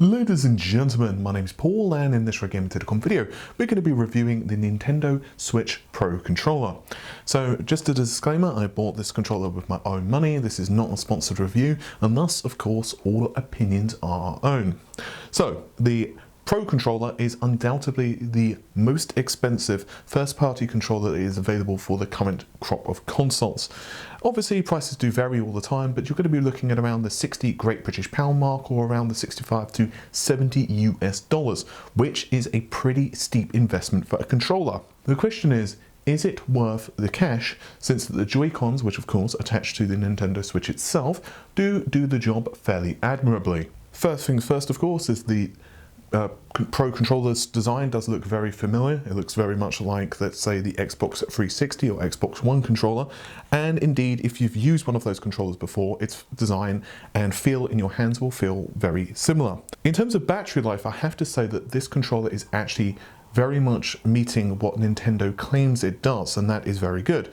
Ladies and gentlemen, my name is Paul, and in this Regamer.com video we're going to be reviewing the Nintendo Switch Pro controller. So just a disclaimer, I bought this controller with my own money. This is not a sponsored review, and thus of course all opinions are our own. So the Pro controller is undoubtedly the most expensive first-party controller that is available for the current crop of consoles. Obviously prices do vary all the time, but you're going to be looking at around the 60 Great British Pound mark or around the 65 to 70 US dollars, which is a pretty steep investment for a controller. The question is it worth the cash, since the Joycons, which of course attach to the Nintendo Switch itself, do the job fairly admirably. First things first, of course, is the Pro controller's design does look very familiar. It looks very much like, let's say, the Xbox 360 or Xbox One controller, and indeed if you've used one of those controllers before, its design and feel in your hands will feel very similar. In terms of battery life, I have to say that this controller is actually very much meeting what Nintendo claims it does, and that is very good.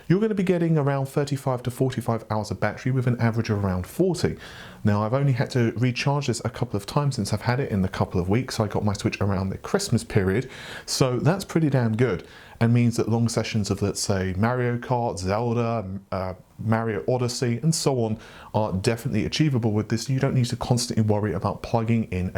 You're going to be getting around 35 to 45 hours of battery with an average of around 40. Now, I've only had to recharge this a couple of times since I've had it in the couple of weeks. I got my Switch around the Christmas period, so that's pretty damn good, and means that long sessions of, let's say, Mario Kart, Zelda, Mario Odyssey, and so on are definitely achievable with this. You don't need to constantly worry about plugging in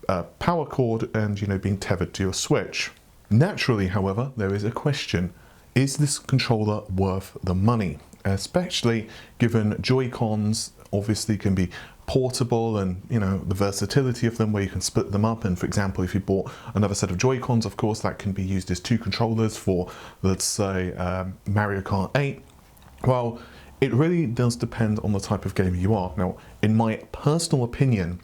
a power cord and, being tethered to your Switch. Naturally, however, there is a question. Is this controller worth the money? Especially given Joy-Cons obviously can be portable, and the versatility of them where you can split them up, and for example if you bought another set of Joy-Cons, of course that can be used as two controllers for, let's say, Mario Kart 8. Well, it really does depend on the type of gamer you are. Now, in my personal opinion,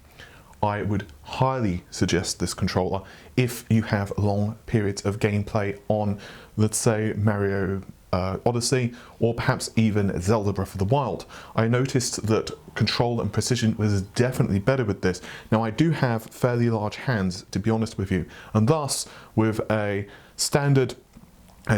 I would highly suggest this controller if you have long periods of gameplay on, let's say, Mario Odyssey, or perhaps even Zelda Breath of the Wild. I noticed that control and precision was definitely better with this. Now, I do have fairly large hands, to be honest with you, and thus with a standard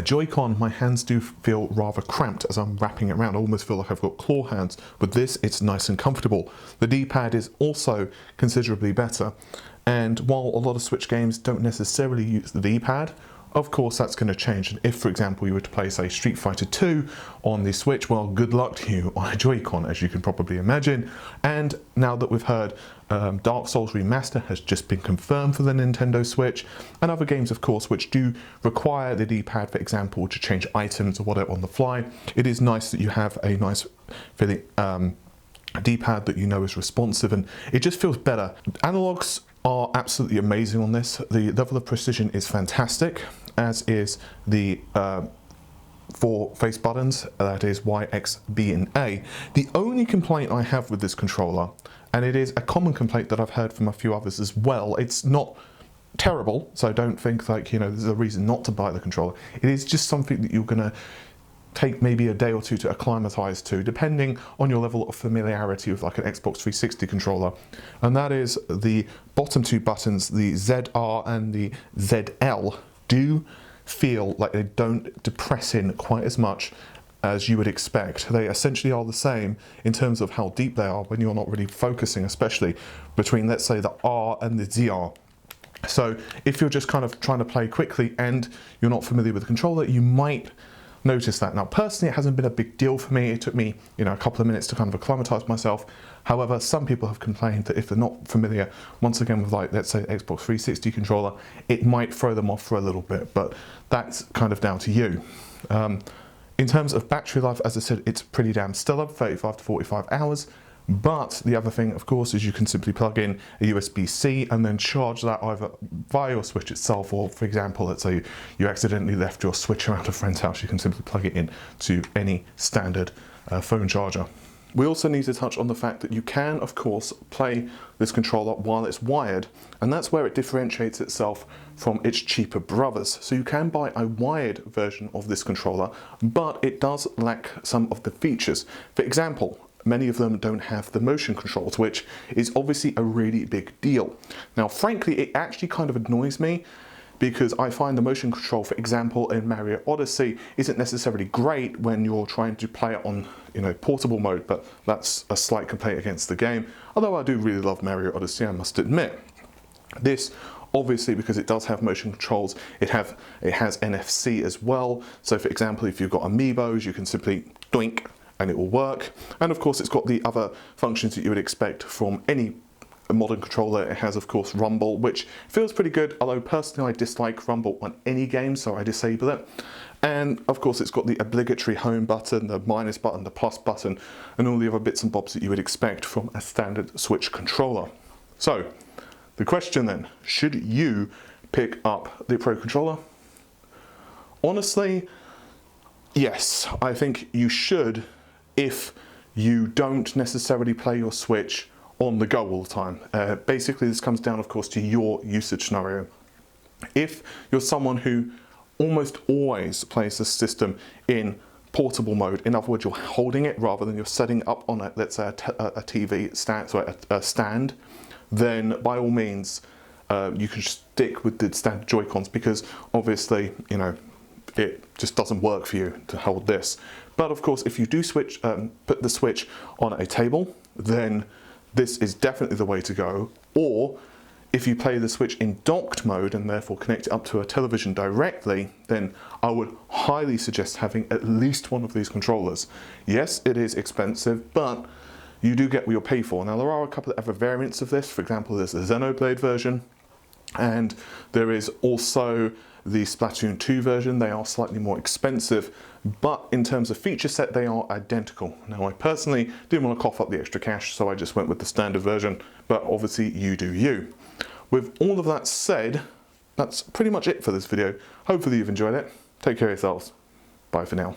Joy-Con, my hands do feel rather cramped as I'm wrapping it around. I almost feel like I've got claw hands. With this, it's nice and comfortable. The D-pad is also considerably better, and while a lot of Switch games don't necessarily use the D-pad, of course that's going to change. And if, for example, you were to play, say, Street Fighter 2 on the Switch, well, good luck to you on a Joy-Con, as you can probably imagine. And now that we've heard Dark Souls Remaster has just been confirmed for the Nintendo Switch, and other games, of course, which do require the D-pad, for example, to change items or whatever on the fly, it is nice that you have a nice feeling D-pad that is responsive, and it just feels better. Analogs are absolutely amazing on this. The level of precision is fantastic, as is the 4 face buttons, that is Y, X, B and A. The only complaint I have with this controller, and it is a common complaint that I've heard from a few others as well, it's not terrible, so don't think like, there's a reason not to buy the controller. It is just something that you're gonna take maybe a day or two to acclimatize to, depending on your level of familiarity with like an Xbox 360 controller. And that is the bottom 2 buttons, the ZR and the ZL, do feel like they don't depress in quite as much as you would expect. They essentially are the same in terms of how deep they are when you're not really focusing, especially between, let's say, the R and the ZR. So if you're just kind of trying to play quickly and you're not familiar with the controller, you might notice that. Now, personally, it hasn't been a big deal for me. It took me, a couple of minutes to kind of acclimatize myself. However, some people have complained that if they're not familiar, once again, with, like, let's say, Xbox 360 controller, it might throw them off for a little bit, but that's kind of down to you. In terms of battery life, as I said, it's pretty damn stellar, 35 to 45 hours. But the other thing, of course, is you can simply plug in a USB-C and then charge that either via your Switch itself, or, for example, let's say you accidentally left your Switch around a friend's house, you can simply plug it in to any standard phone charger. We also need to touch on the fact that you can, of course, play this controller while it's wired, and that's where it differentiates itself from its cheaper brothers. So you can buy a wired version of this controller, but it does lack some of the features. For example, many of them don't have the motion controls, which is obviously a really big deal. Now, frankly, it actually kind of annoys me because I find the motion control, for example, in Mario Odyssey isn't necessarily great when you're trying to play it on, portable mode, but that's a slight complaint against the game. Although I do really love Mario Odyssey, I must admit. This, obviously, because it does have motion controls, it has NFC as well. So for example, if you've got amiibos, you can simply doink and it will work. And of course, it's got the other functions that you would expect from any modern controller. It has, of course, rumble, which feels pretty good, although personally I dislike rumble on any game, so I disable it. And of course, it's got the obligatory home button, the minus button, the plus button, and all the other bits and bobs that you would expect from a standard Switch controller. So the question then, should you pick up the Pro Controller? Honestly, yes, I think you should if you don't necessarily play your Switch on the go all the time. Basically, this comes down, of course, to your usage scenario. If you're someone who almost always plays the system in portable mode, in other words, you're holding it rather than you're setting up on a, let's say, a TV stand, sorry, a stand, then by all means, you can stick with the standard Joy-Cons, because obviously, it just doesn't work for you to hold this. But of course, if you do switch, put the Switch on a table, then this is definitely the way to go. Or if you play the Switch in docked mode and therefore connect it up to a television directly, then I would highly suggest having at least one of these controllers. Yes, it is expensive, but you do get what you'll pay for. Now, there are a couple of other variants of this. For example, there's the Xenoblade version, and there is also the Splatoon 2 version. They are slightly more expensive, but in terms of feature set, they are identical. Now, I personally didn't want to cough up the extra cash, so I just went with the standard version, but obviously you do you. With all of that said, that's pretty much it for this video. Hopefully you've enjoyed it. Take care of yourselves. Bye for now.